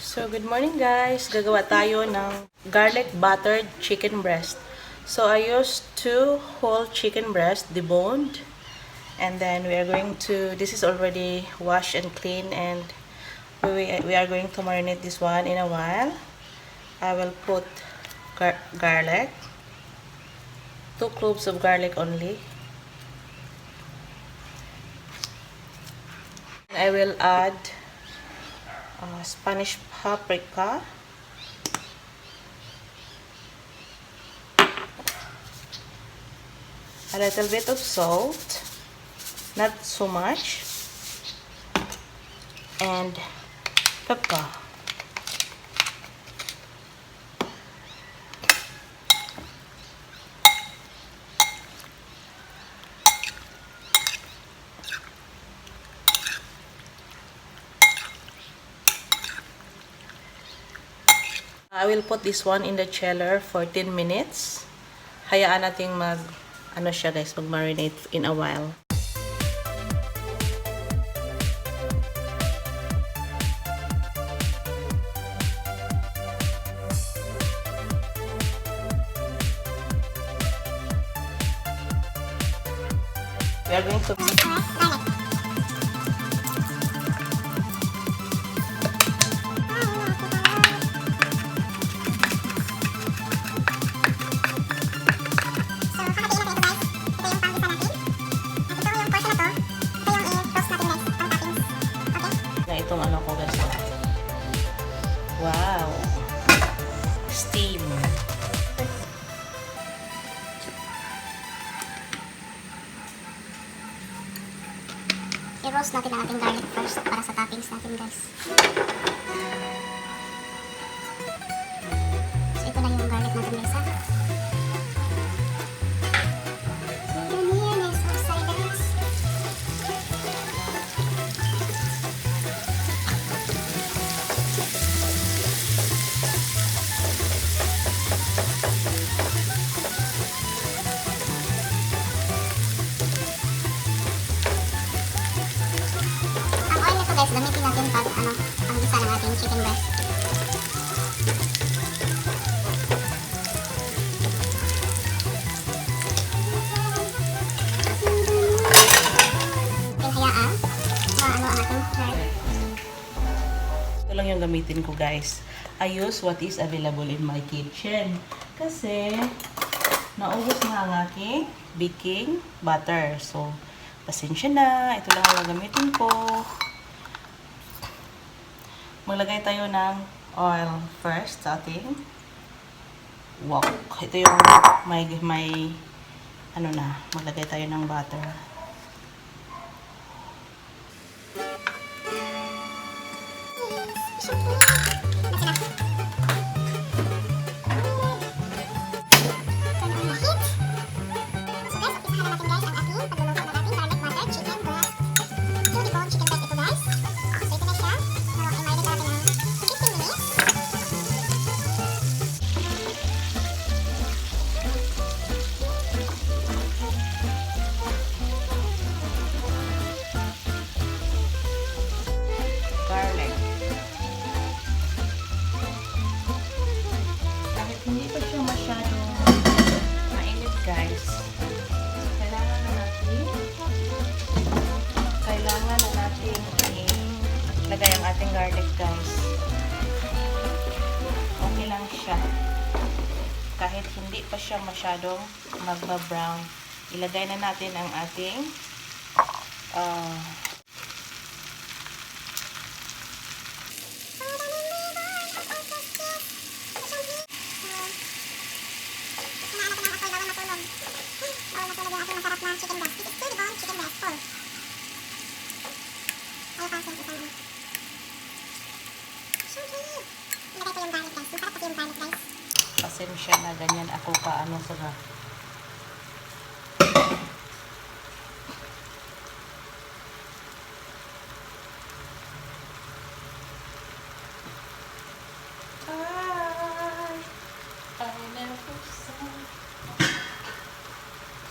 So, good morning guys! Gagawa tayo ng garlic buttered chicken breast. So, I used 2 whole chicken breast, deboned. And then we are going to, this is already washed and clean, and we are going to marinate this one in a while. I will put garlic, 2 cloves of garlic only. I will add Spanish paprika, a little bit of salt, not so much, and pepper. I will put this one in the chiller for 10 minutes. Hayaan nating mag-marinate in a while. We are going to itong ano ko guys. Wow! Steam! I-roast natin ang ating garlic first para sa toppings natin guys. So ito na yung garlic natin guys ha. So yun yan is roasted guys. Guys, gamitin natin pag ang gisa ng ating chicken breast. Ating hayaan ang ating garlic. Ito lang yung gamitin ko guys. I use what is available in my kitchen. Kasi naubos na ang aking baking butter. So, pasensya na. Ito lang ang gamitin ko. Maglagay tayo ng oil first sa ating wok. Ito yung may ano na, maglagay tayo ng butter. Hindi pa siya masyadong mainit guys. Kailangan na natin ilagay ang ating garlic guys. Okay lang siya. Kahit hindi pa siya masyadong magba-brown. Ilagay na natin ang ating chicken breast. This is 2 deboned chicken breast. Full. Ayaw pa siya isang syempre. Ilagay ko yung garlic guys. Masarap kasi yung garlic guys. Pasensya na ganyan ako paano sa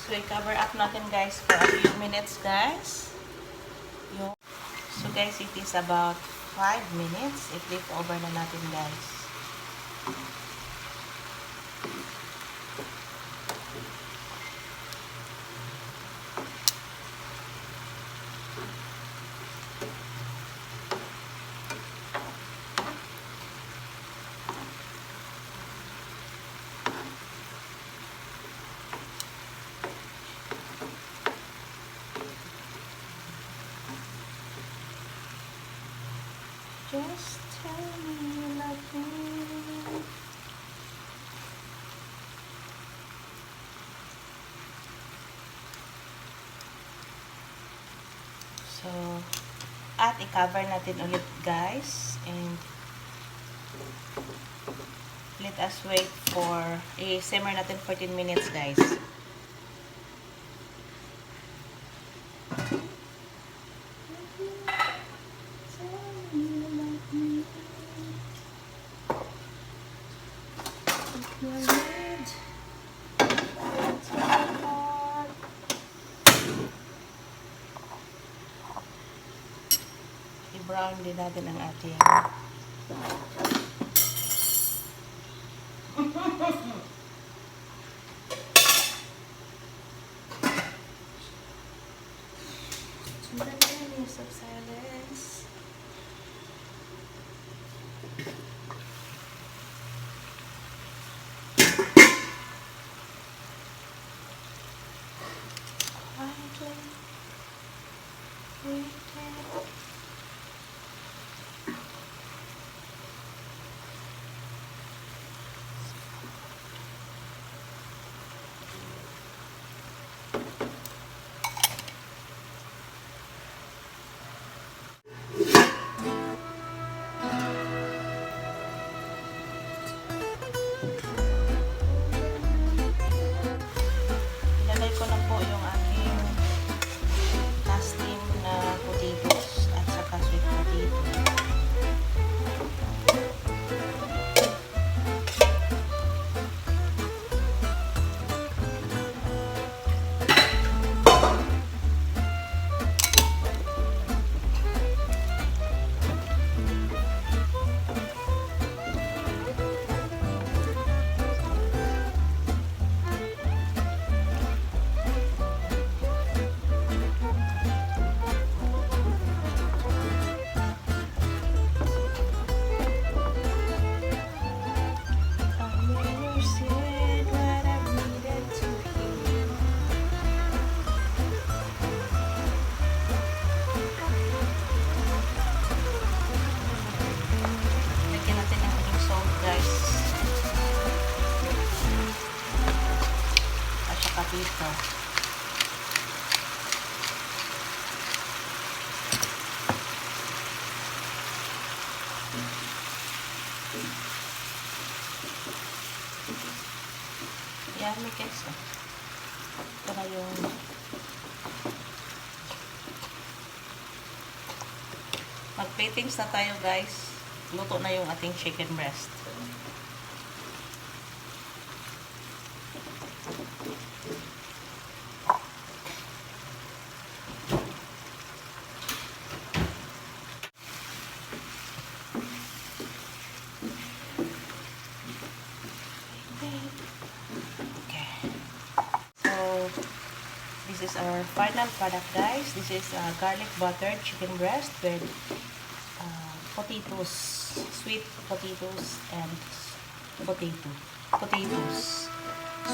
So, i-cover up natin guys for a few minutes guys. So guys, it is about 5 minutes. I-flip over na natin, guys. Just tell me you love me. So, at i-cover natin ulit, guys. And let us wait for, i-simmer natin 14 minutes, guys. I-brown din natin ang ating minutes of silence. Ilagay ko na po yung aking casting na potatoes at saka sweet potato. Dito. Yan, may queso. Ito na yung mag-platings na tayo, guys. Luto na yung ating chicken breast. This is our final product, guys. This is garlic buttered chicken breast with potatoes, sweet potatoes and potatoes,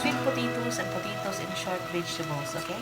sweet potatoes and potatoes in short vegetables. Okay.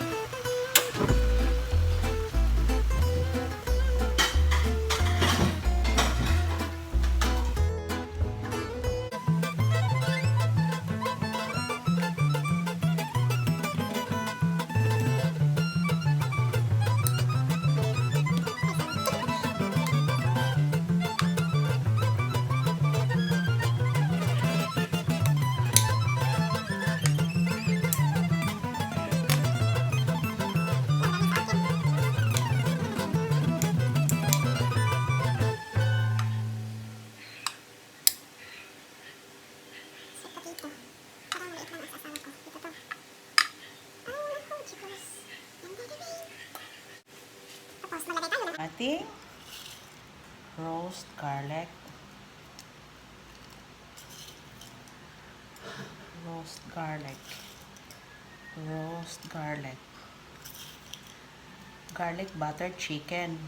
Ating roast garlic, roast garlic, roast garlic, garlic butter chicken.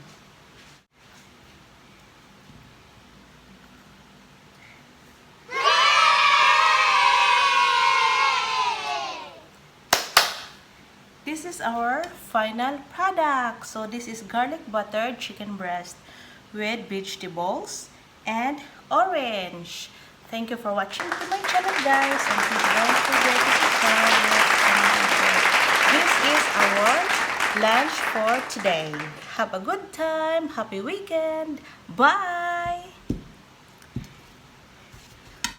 This is our final product. So this is garlic buttered chicken breast with vegetables and orange. Thank you for watching to my channel, guys, and please don't forget to subscribe, comment, and share. This is our lunch for today. Have a good time. Happy weekend. Bye.